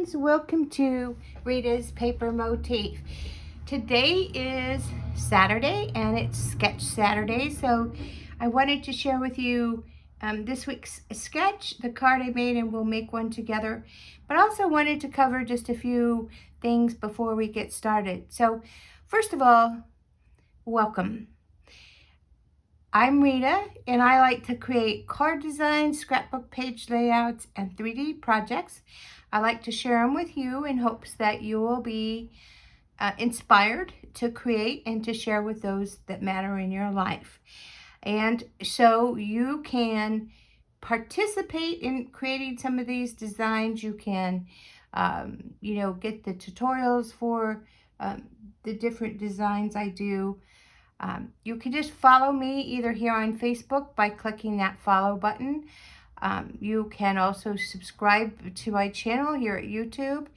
friends, welcome to Rita's Paper Motif. Today is Saturday and it's Sketch Saturday, so I wanted to share with you this week's sketch, the card I made, and we'll make one together, but also wanted to cover just a few things before we get started. So first of all, welcome. I'm Rita, and I like to create card designs, scrapbook page layouts, and 3D projects. I like to share them with you in hopes that you will be inspired to create and to share with those that matter in your life. And so you can participate in creating some of these designs. You can, get the tutorials for the different designs I do. You can just follow me either here on Facebook by clicking that follow button. You can also subscribe to my channel here at YouTube.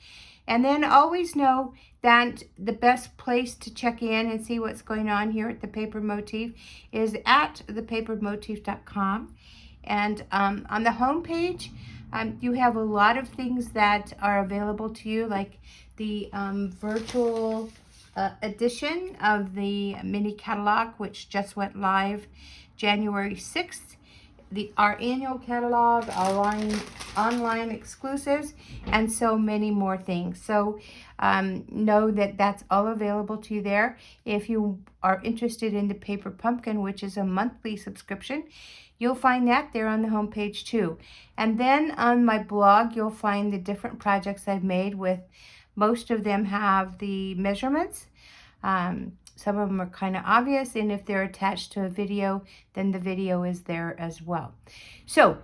And then always know that the best place to check in and see what's going on here at The Paper Motif is at thepapermotif.com. And on the home page, you have a lot of things that are available to you, like the virtual edition of the mini catalog, which just went live January 6th. Our annual catalog, our online exclusives, and so many more things. So know that that's all available to you there. If you are interested in the Paper Pumpkin, which is a monthly subscription, you'll find that there on the homepage too. And then on my blog, you'll find the different projects I've made with. Most of them have the measurements. Some of them are kind of obvious, and if they're attached to a video, then the video is there as well. So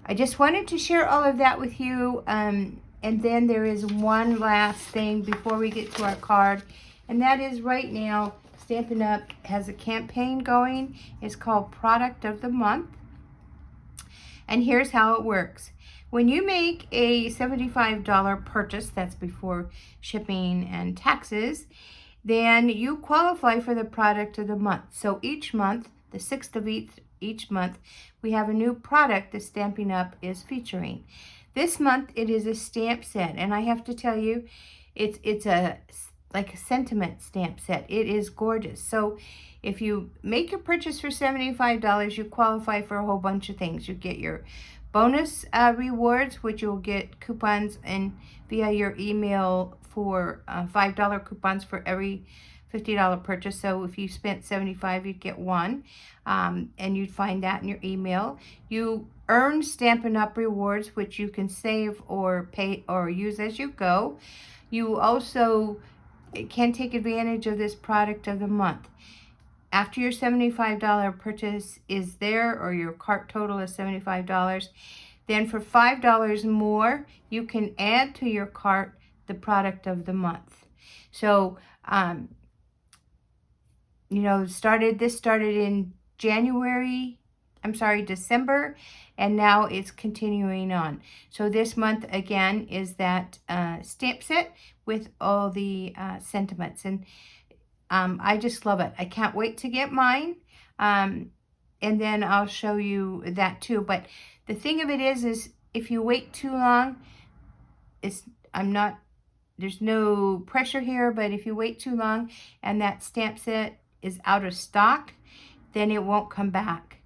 I just wanted to share all of that with you. And then there is one last thing before we get to our card, and that is right now, Stampin' Up! Has a campaign going. It's called Product of the Month. And here's how it works. When you make a $75 purchase, that's before shipping and taxes, then you qualify for the product of the month. So each month, the 6th of each month, we have a new product that Stampin' Up! Is featuring. This month, it is a stamp set, and I have to tell you, it's like a sentiment stamp set. It is gorgeous. So if you make your purchase for $75, you qualify for a whole bunch of things. You get your bonus rewards, which you'll get coupons and via your email for $5 coupons for every $50 purchase. So if you spent $75, you'd get one, and you'd find that in your email. You earn Stampin' Up! Rewards, which you can save or pay or use as you go. You also can take advantage of this product of the month. After your $75 purchase is there, or your cart total is $75, then for $5 more, you can add to your cart the product of the month. So, this started in December, and now it's continuing on. So this month, again, is that stamp set with all the sentiments. And I just love it. I can't wait to get mine. And then I'll show you that too. But the thing of it is if you wait too long, there's no pressure here, but if you wait too long and that stamp set is out of stock, then it won't come back.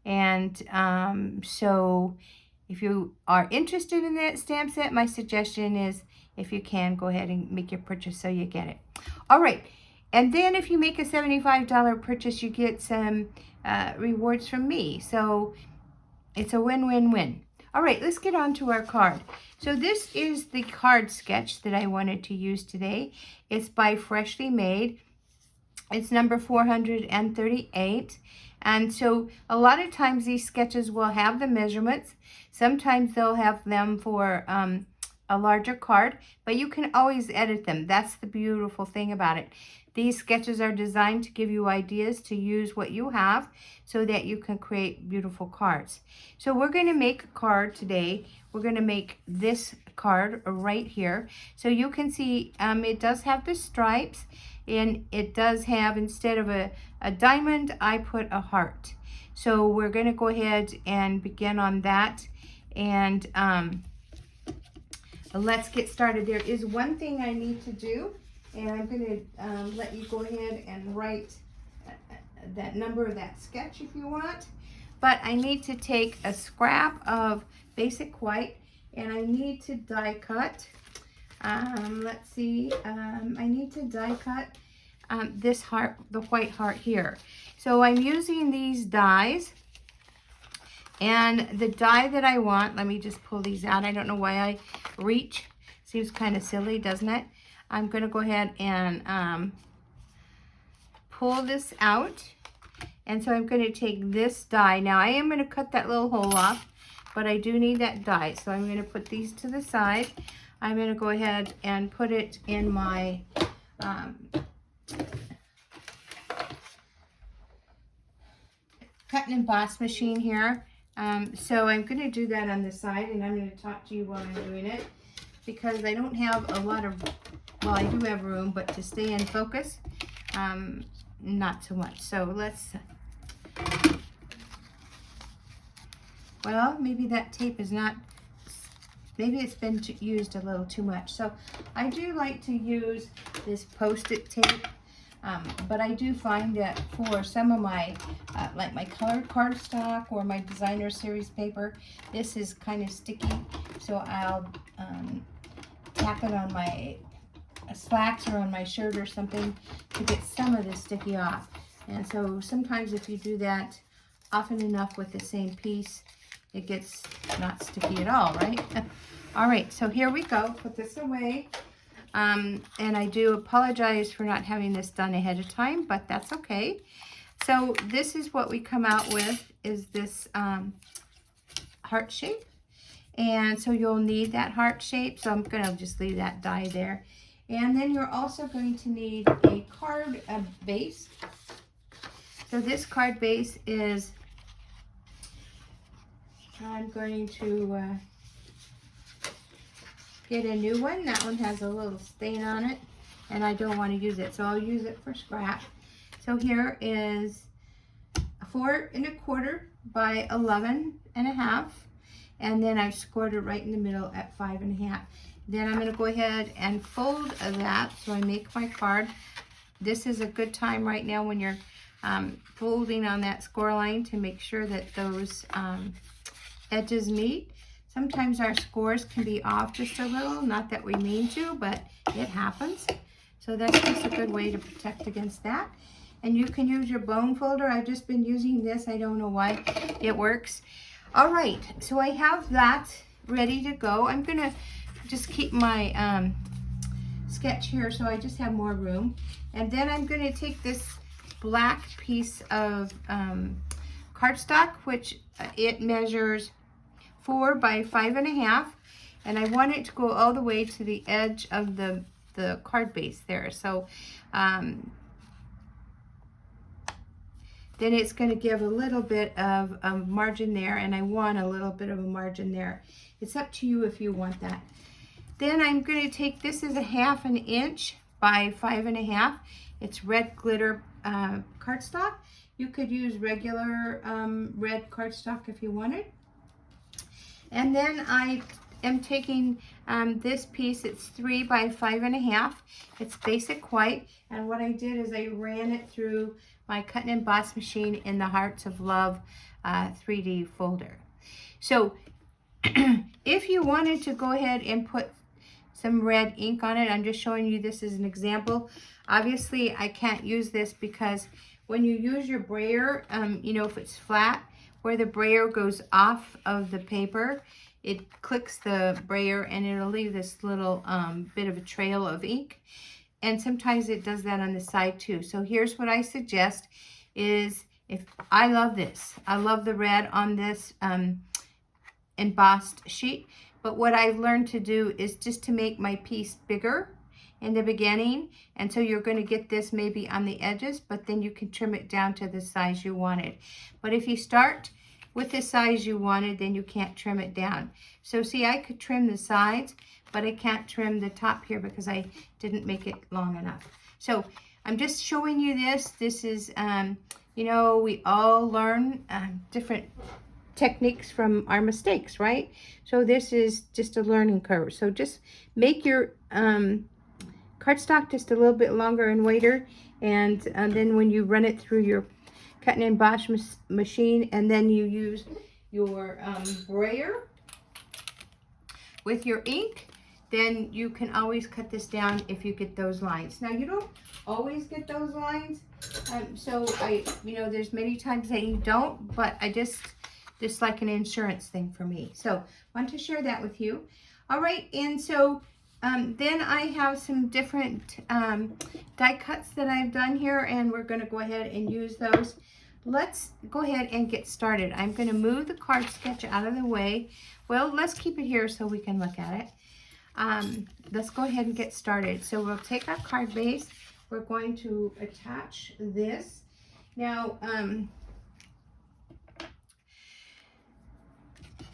And so if you are interested in that stamp set, my suggestion is, if you can, go ahead and make your purchase so you get it. All right. And then if you make a $75 purchase, you get some rewards from me. So it's a win-win-win. All right, let's get on to our card. So this is the card sketch that I wanted to use today. It's by Freshly Made. It's number 438. And so a lot of times these sketches will have the measurements. Sometimes they'll have them for a larger card, but you can always edit them. That's the beautiful thing about it. These sketches are designed to give you ideas to use what you have so that you can create beautiful cards. So we're going to make a card today. We're going to make this card right here. So you can see it does have the stripes, and it does have, instead of a diamond, I put a heart. So we're going to go ahead and begin on that. And let's get started. There is one thing I need to do, and I'm going to let you go ahead and write that number of that sketch if you want. But I need to take a scrap of basic white, and I need to die cut. Let's see, I need to die cut this heart, the white heart here. So I'm using these dies, and the die that I want, let me just pull these out. I don't know why I reach. Seems kind of silly, doesn't it? I'm going to go ahead and pull this out. And so I'm going to take this die. Now I am going to cut that little hole off, but I do need that die. So I'm going to put these to the side. I'm going to go ahead and put it in my cut and emboss machine here. So I'm going to do that on the side, and I'm going to talk to you while I'm doing it, because I don't have a lot of, well, I do have room, but to stay in focus, not so much. So let's, well, maybe that tape is not, maybe it's been used a little too much. So I do like to use this Post-it tape, but I do find that for some of my, like my colored cardstock or my designer series paper, this is kind of sticky. So I'll tap it on my slacks or on my shirt or something to get some of this sticky off. And so sometimes if you do that often enough with the same piece, it gets not sticky at all, right? All right, so here we go. Put this away. And I do apologize for not having this done ahead of time, but that's okay. So this is what we come out with, is this heart shape. And so you'll need that heart shape. So I'm going to just leave that die there. And then you're also going to need a card base. So this card base is, I'm going to get a new one. That one has a little stain on it, and I don't want to use it, so I'll use it for scrap. So here is 4 1/4 by 11 1/2, and then I've scored it right in the middle at 5 1/2. Then I'm going to go ahead and fold that so I make my card. This is a good time right now when you're folding on that score line to make sure that those edges meet. Sometimes our scores can be off just a little, not that we mean to, but it happens. So that's just a good way to protect against that. And you can use your bone folder. I've just been using this. I don't know why it works. All right, so I have that ready to go. I'm gonna just keep my sketch here so I just have more room. And then I'm gonna take this black piece of cardstock, which it measures 4 by 5 1/2, and I want it to go all the way to the edge of the card base there. So then it's going to give a little bit of a margin there, and I want a little bit of a margin there. It's up to you if you want that. Then I'm going to take, this is a 1/2 inch by 5 1/2. It's red glitter cardstock. You could use regular red cardstock if you wanted. And then I am taking this piece, it's 3 by 5 1/2. It's basic white, and what I did is I ran it through my cut and emboss machine in the Hearts of Love 3D folder. So if you wanted to go ahead and put some red ink on it, I'm just showing you this as an example. Obviously I can't use this because when you use your brayer, you know, if it's flat, where the brayer goes off of the paper, it clicks the brayer and it'll leave this little bit of a trail of ink. And sometimes it does that on the side too. So here's what I suggest is, if I love this, I love the red on this embossed sheet, but what I've learned to do is just to make my piece bigger in the beginning, and so you're going to get this maybe on the edges, but then you can trim it down to the size you wanted. But if you start with the size you wanted, then you can't trim it down. So see, I could trim the sides, but I can't trim the top here because I didn't make it long enough. So I'm just showing you this. This is, you know, we all learn different techniques from our mistakes, right? So this is just a learning curve. So just make your cardstock just a little bit longer and wider, and then when you run it through your cut and emboss machine, and then you use your brayer with your ink, then you can always cut this down if you get those lines. Now you don't always get those lines, so there's many times that you don't, but I just like an insurance thing for me. So I want to share that with you. All right, and so then I have some different die cuts that I've done here, and we're going to go ahead and use those. Let's go ahead and get started. I'm going to move the card sketch out of the way. Well, let's keep it here so we can look at it. Let's go ahead and get started. So we'll take our card base. We're going to attach this. Now,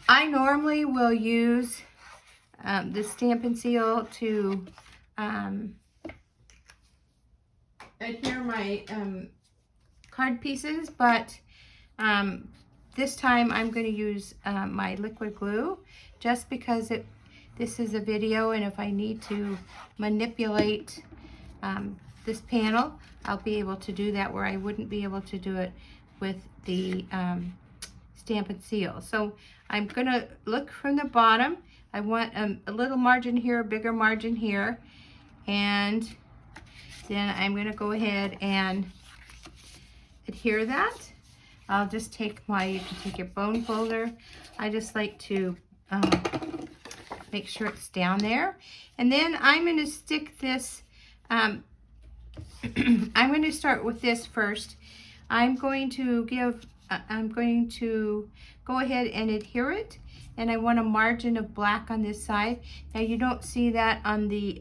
I normally will use the Stampin' Seal to adhere my card pieces, but this time I'm going to use my liquid glue, just because this is a video, and if I need to manipulate this panel, I'll be able to do that, where I wouldn't be able to do it with the Stampin' Seal. So I'm going to look from the bottom. I want a little margin here, a bigger margin here, and then I'm going to go ahead and adhere that. I'll just take you can take your bone folder. I just like to make sure it's down there. And then I'm going to stick this, I'm going to start with this first. I'm going to go ahead and adhere it, and I want a margin of black on this side. Now you don't see that on the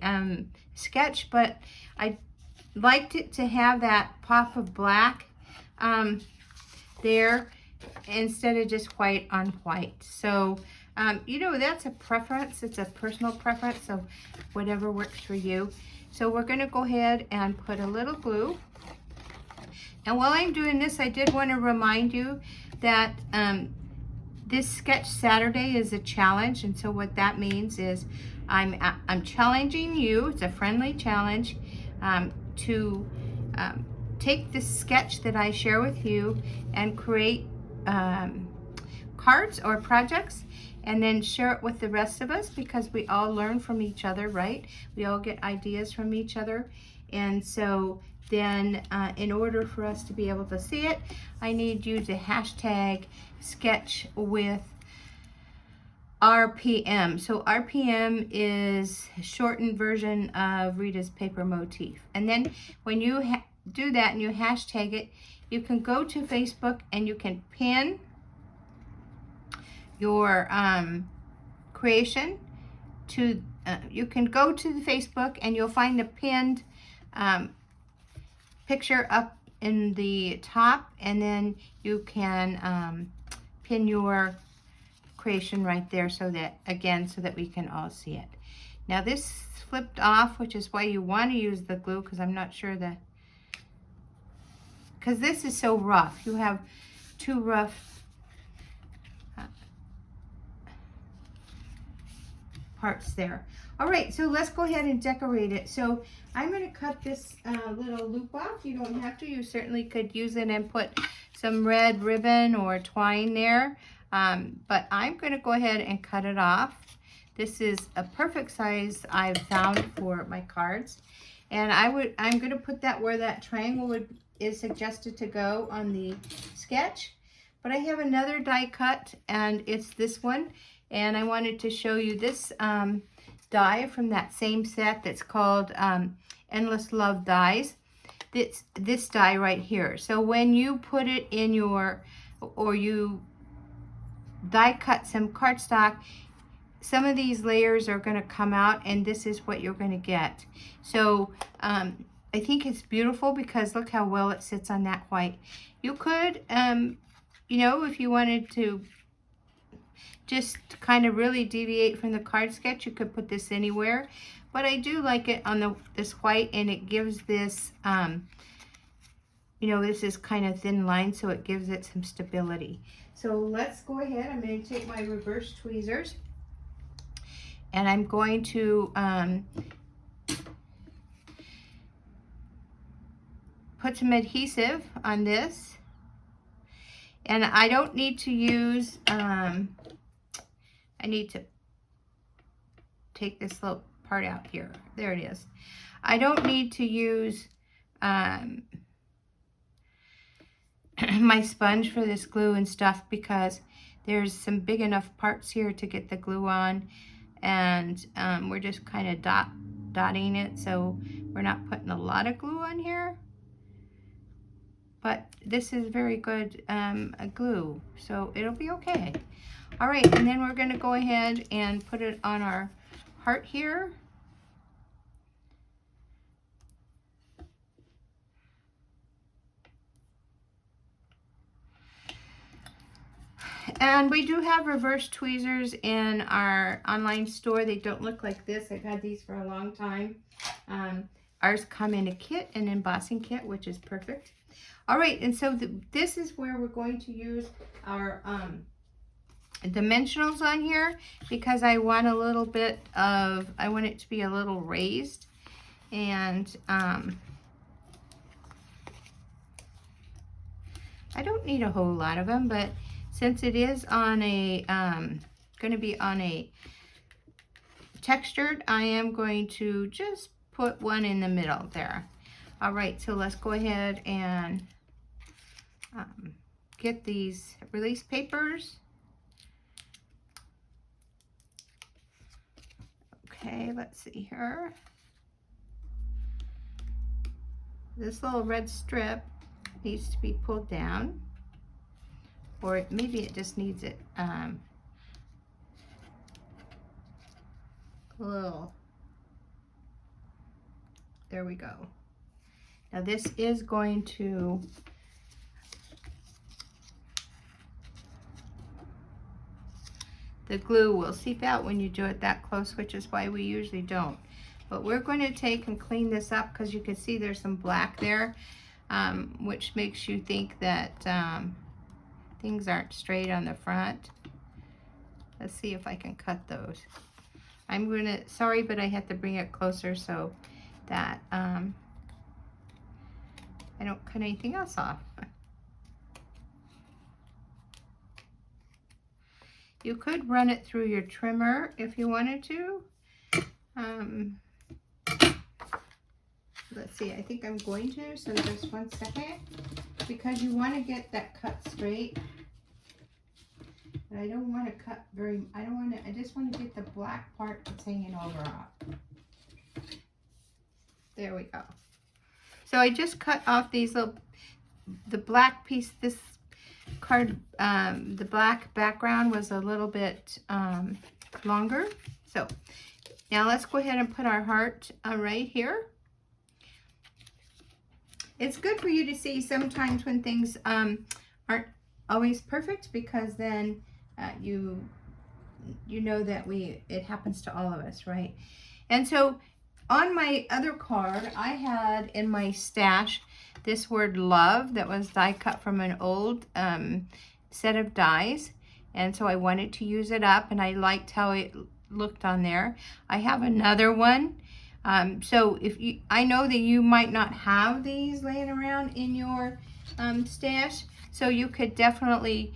sketch, but I liked it to have that pop of black there instead of just white on white. So that's a preference. It's a personal preference, so whatever works for you. So we're going to go ahead and put a little glue. And while I'm doing this, I did want to remind you that this Sketch Saturday is a challenge, and so what that means is I'm challenging you. It's a friendly challenge to take this sketch that I share with you and create cards or projects, and then share it with the rest of us, because we all learn from each other, right? We all get ideas from each other. And so then in order for us to be able to see it, I need you to hashtag sketch with RPM. So RPM is a shortened version of Rita's paper motif. And then when you do that and you hashtag it, you can go to Facebook and you can pin your creation to, you can go to the Facebook and you'll find the pinned picture up in the top, and then you can pin your creation right there, so that we can all see it. Now this flipped off, which is why you want to use the glue, because I'm not sure because this is so rough. You have too rough parts there. All right, so let's go ahead and decorate it. So I'm going to cut this little loop off. You don't have to. You certainly could use it and put some red ribbon or twine there. But I'm going to go ahead and cut it off. This is a perfect size I've found for my cards. And I'm going to put that where that triangle is suggested to go on the sketch. But I have another die cut, and it's this one. And I wanted to show you this die from that same set that's called Endless Love Dies. This die right here. So when you put it in your, or you die cut some cardstock, some of these layers are going to come out, and this is what you're going to get. So I think it's beautiful because look how well it sits on that white. You could, if you wanted to just kind of really deviate from the card sketch, you could put this anywhere. But I do like it on this white, and it gives this you know, this is kind of thin line, so it gives it some stability. So let's go ahead. I'm going to take my reverse tweezers, and I'm going to put some adhesive on this. And I don't need to use, I need to take this little part out here. There it is. I don't need to use my sponge for this glue and stuff, because there's some big enough parts here to get the glue on, and we're just kind of dotting it, so we're not putting a lot of glue on here. But this is very good glue, so it'll be okay. All right, and then we're going to go ahead and put it on our heart here. And we do have reverse tweezers in our online store. They don't look like this. I've had these for a long time. Ours come in a kit, an embossing kit, which is perfect. All right, and so this is where we're going to use our dimensionals on here, because I want a little bit of, I want it to be a little raised. And I don't need a whole lot of them, but since it is on a, going to be on a textured, I am going to just put one in the middle there. All right, so let's go ahead and get these release papers. Okay, let's see here. This little red strip needs to be pulled down, or maybe it just needs it a little. There we go. Now this is going to the glue will seep out when you do it that close, which is why we usually don't. But we're going to take and clean this up, because you can see there's some black there, which makes you think that things aren't straight on the front. Let's see if I can cut those. I'm gonna, sorry, but I have to bring it closer so that I don't cut anything else off. You could run it through your trimmer if you wanted to. Let's see, I think I'm going to, so just 1 second, because you want to get that cut straight. But I don't want to cut very, I just want to get the black part that's hanging over off. There we go. So I just cut off these little, the black piece, this card, the black background was a little bit longer. So now let's go ahead and put our heart right here. It's good for you to see sometimes when things aren't always perfect, because then you know that it happens to all of us, right? And so on my other card, I had in my stash this word love that was die cut from an old set of dies, and so I wanted to use it up, and I liked how it looked on there. I have another one. So if you, I know that you might not have these laying around in your stash, so you could definitely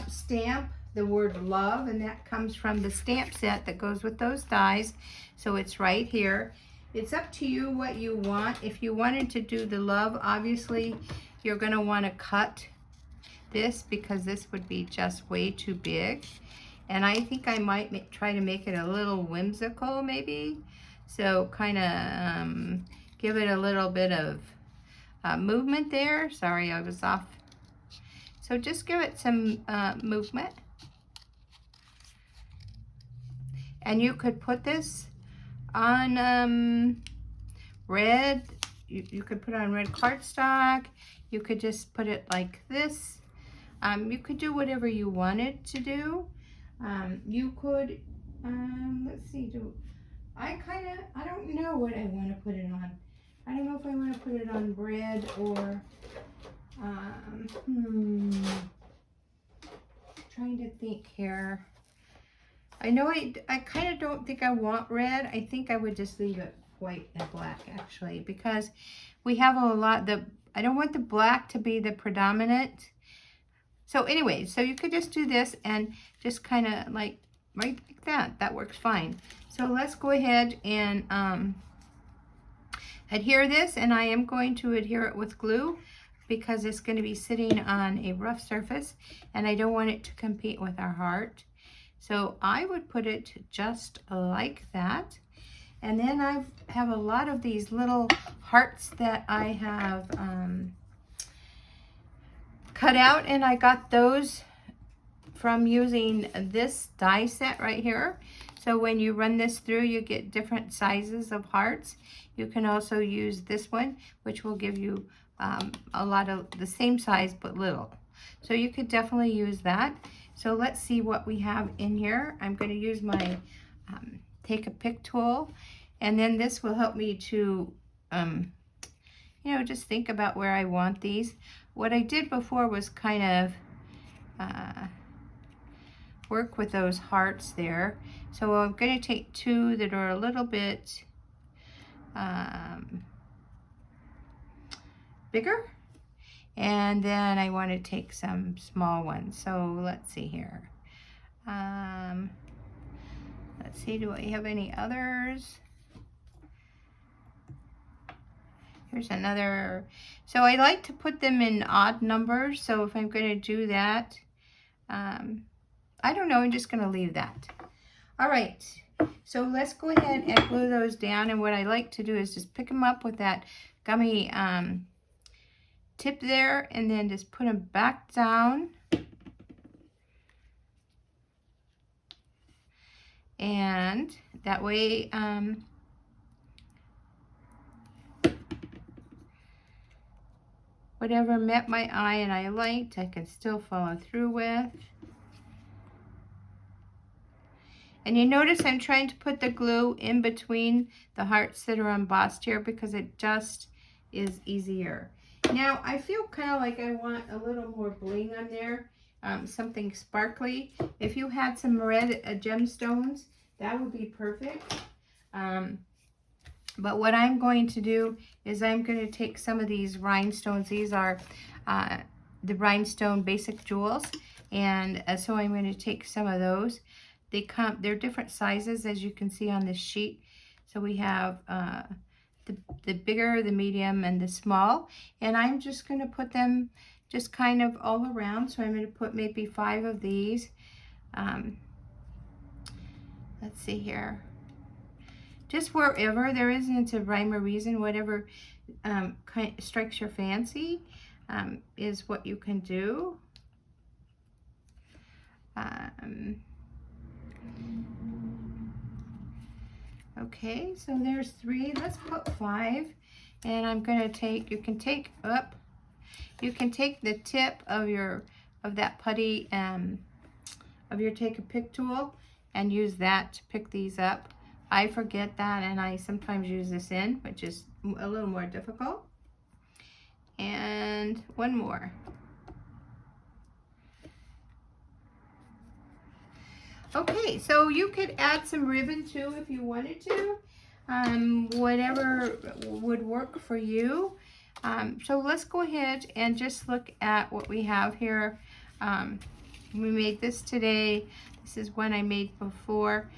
stamp the word love, and that comes from the stamp set that goes with those dies. So it's right here. It's up to you what you want. If you wanted to do the love, obviously you're going to want to cut this, because this would be just way too big. And I think I might try to make it a little whimsical, maybe. So kind of give it a little bit of movement there. Sorry, I was off. So just give it some movement. And you could put this on red. You could put it on red cardstock. You could just put it like this. You could do whatever you wanted to do. You could, let's see, I don't know what I want to put it on. I don't know if I want to put it on bread or Trying to think here. I know I kind of don't think I want red. I think I would just leave it white and black actually, because we have a lot, I don't want the black to be the predominant. So anyway, so you could just do this and just kind of like right like that. That works fine. So let's go ahead and adhere this, and I am going to adhere it with glue because it's going to be sitting on a rough surface and I don't want it to compete with our heart. So I would put it just like that. And then I have a lot of these little hearts that I have cut out, and I got those from using this die set right here. So when you run this through, you get different sizes of hearts. You can also use this one, which will give you a lot of the same size but little. So you could definitely use that. So let's see what we have in here. I'm going to use my take a pick tool, and then this will help me to you know, just think about where I want these. What I did before was kind of work with those hearts there. So I'm going to take two that are a little bit bigger, and then I want to take some small ones. So let's see here. Let's see, do I have any others? Here's another. So I like to put them in odd numbers. So if I'm going to do that, I don't know, I'm just going to leave that. All right, so let's go ahead and glue those down. And what I like to do is just pick them up with that gummy tip there, and then just put them back down. And that way, whatever met my eye and I liked, I can still follow through with. And you notice I'm trying to put the glue in between the hearts that are embossed here because it just is easier. Now I feel kind of like I want a little more bling on there, something sparkly. If you had some red gemstones, that would be perfect. But what I'm going to do is I'm going to take some of these rhinestones. These are the rhinestone basic jewels, and so I'm going to take some of those. They're different sizes, as you can see on this sheet. So we have the bigger, the medium, and the small. And I'm just going to put them just kind of all around. So I'm going to put maybe 5 of these. Let's see here. Just wherever. There isn't a rhyme or reason. Whatever strikes your fancy is what you can do. Okay, so there's 3. Let's put 5. And I'm going to take, you can take the tip of that putty of your take a pick tool and use that to pick these up. I forget that, and I sometimes use this in, which is a little more difficult. And one more. Okay, so you could add some ribbon too if you wanted to. Whatever would work for you. So let's go ahead and just look at what we have here. We made this today. This is one I made before.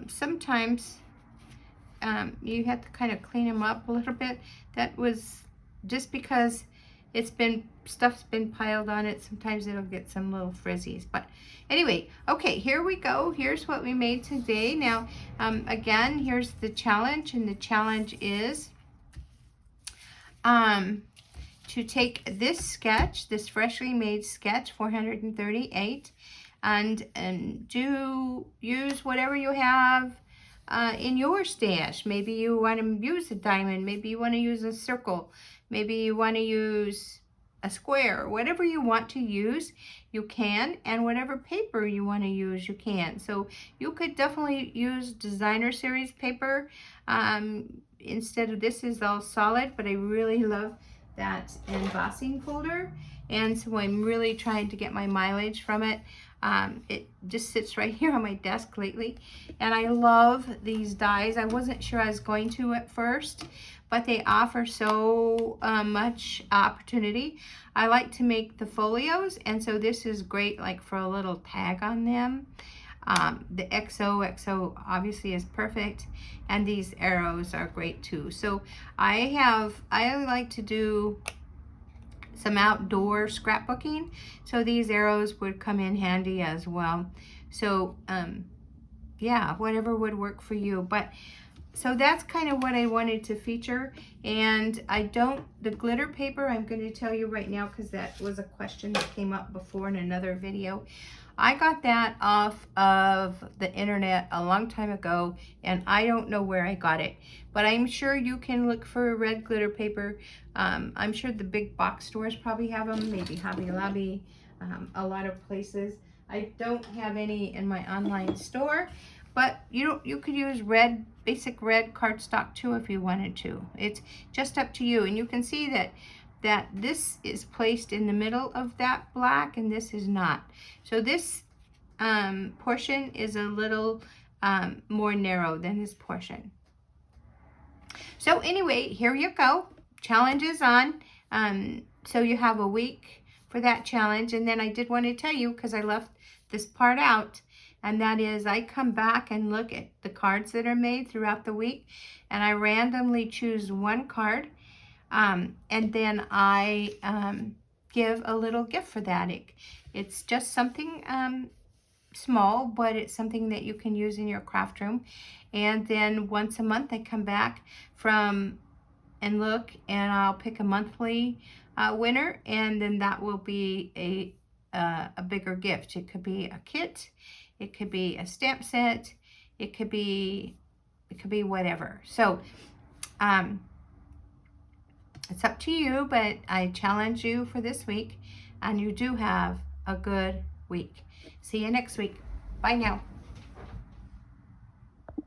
Sometimes you have to kind of clean them up a little bit. That was just because stuff's been piled on it. Sometimes it'll get some little frizzies, but anyway, okay, here we go. Here's what we made today. Now, again, here's the challenge, and the challenge is to take this sketch, this freshly made sketch, 438, and use whatever you have in your stash. Maybe you want to use a diamond, maybe you want to use a circle, maybe you want to use a square. Whatever you want to use, you can, and whatever paper you want to use, you can. So you could definitely use designer series paper instead of, this is all solid, but I really love that embossing folder, and so I'm really trying to get my mileage from it. It just sits right here on my desk lately, and I love these dies. I wasn't sure I was going to at first, but they offer so much opportunity. I like to make the folios, and so this is great like for a little tag on them. The XO obviously is perfect, and these arrows are great too. So I like to do some outdoor scrapbooking, so these arrows would come in handy as well. So yeah, whatever would work for you. But so that's kind of what I wanted to feature. And the glitter paper, I'm going to tell you right now, because that was a question that came up before in another video. I got that off of the internet a long time ago, and I don't know where I got it, but I'm sure you can look for red glitter paper. I'm sure the big box stores probably have them, maybe Hobby Lobby, a lot of places. I don't have any in my online store, but you could use basic red cardstock too if you wanted to. It's just up to you. And you can see that this is placed in the middle of that black, and this is not. So this portion is a little more narrow than this portion. So anyway, here you go. Challenge is on. So you have a week for that challenge. And then I did want to tell you, because I left this part out, and that is I come back and look at the cards that are made throughout the week, and I randomly choose one card, and then I give a little gift for that. It's just something small, but it's something that you can use in your craft room. And then once a month I come back and look, and I'll pick a monthly winner, and then that will be a bigger gift. It could be a kit, it could be a stamp set, it could be whatever. So it's up to you, but I challenge you for this week, and you do have a good week. See you next week. Bye now.